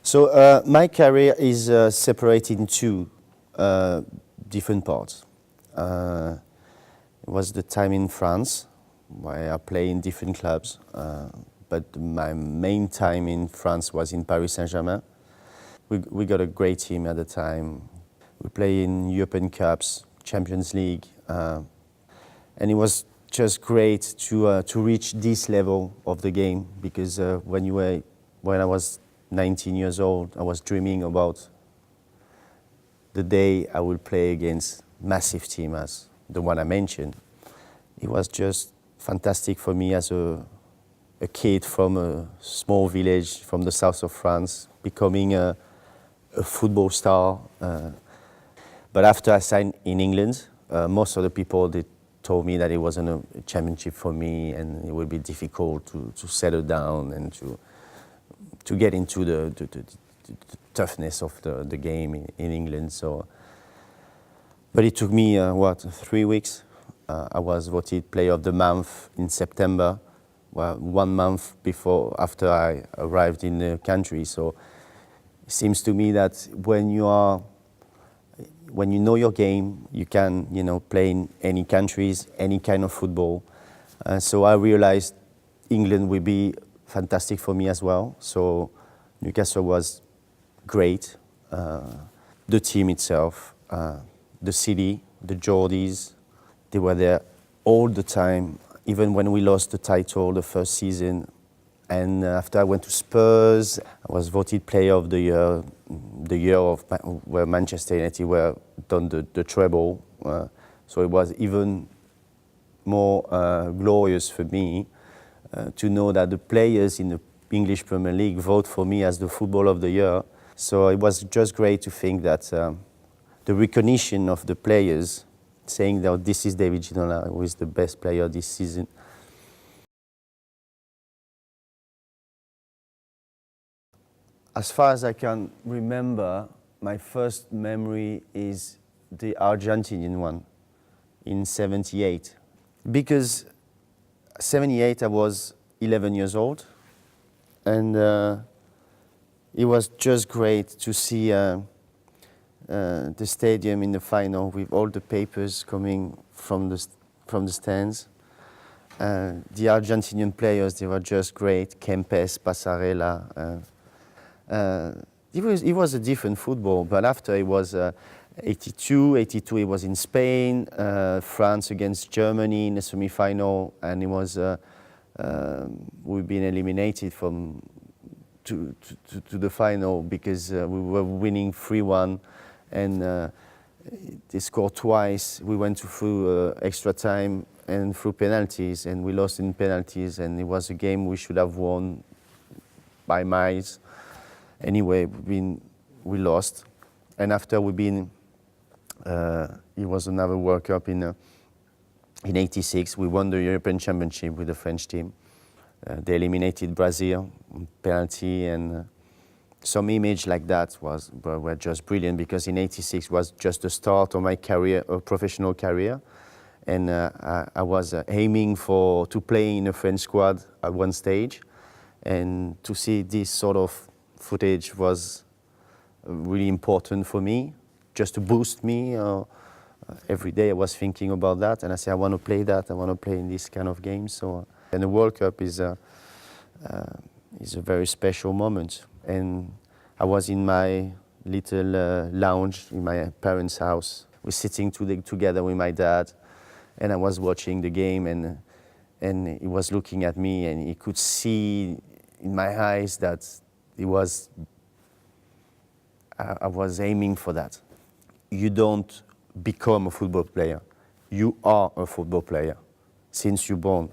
So my career is separated in two different parts. It was the time in France, where I play in different clubs, but my main time in France was in Paris Saint-Germain. We got a great team at the time. We play in European Cups, Champions League, and it was just great to reach this level of the game, because when I was 19 years old, I was dreaming about the day I will play against massive team as the one I mentioned. It was just fantastic for me as a kid from a small village from the south of France, becoming a football star. But after I signed in England, most of the people they told me that it wasn't a championship for me, and it would be difficult to settle down and to get into the toughness of the game in England. So, but it took me 3 weeks. I was voted Player of the Month in September, 1 month after I arrived in the country. So it seems to me that when you know your game, you can play in any countries, any kind of football. So I realized England would be fantastic for me as well. So Newcastle was great. The team itself, the city, the Geordies, they were there all the time, even when we lost the title the first season. And after I went to Spurs, I was voted Player of the Year, where Manchester United were done the treble. So it was even more glorious for me to know that the players in the English Premier League vote for me as the Football of the Year. So it was just great to think that the recognition of the players, saying that this is David Ginola, who is the best player this season. As far as I can remember, my first memory is the Argentinian one in '78. Because '78 I was 11 years old, and it was just great to see the stadium in the final with all the papers coming from the stands. The Argentinian players, they were just great. Kempes, Passarella. It was a different football, but after it was 82 it was in Spain, France against Germany in the semi-final, and it was we've been eliminated to the final because we were winning 3-1, and they scored twice. We went through extra time and through penalties, and we lost in penalties, and it was a game we should have won by miles. Anyway, we lost, and after it was another World Cup in '86. We won the European Championship with the French team. They eliminated Brazil on penalty, and some image like that were just brilliant, because in '86 was just the start of my career, professional career, and I was aiming to play in a French squad at one stage, and to see this sort of footage was really important for me, just to boost me. Every day I was thinking about that, and I said, I want to play that, I want to play in this kind of game. So, and the World Cup is a very special moment. And I was in my little lounge in my parents' house. We're sitting together with my dad, and I was watching the game, and he was looking at me, and he could see in my eyes that I was aiming for that. You don't become a football player. You are a football player since you're born.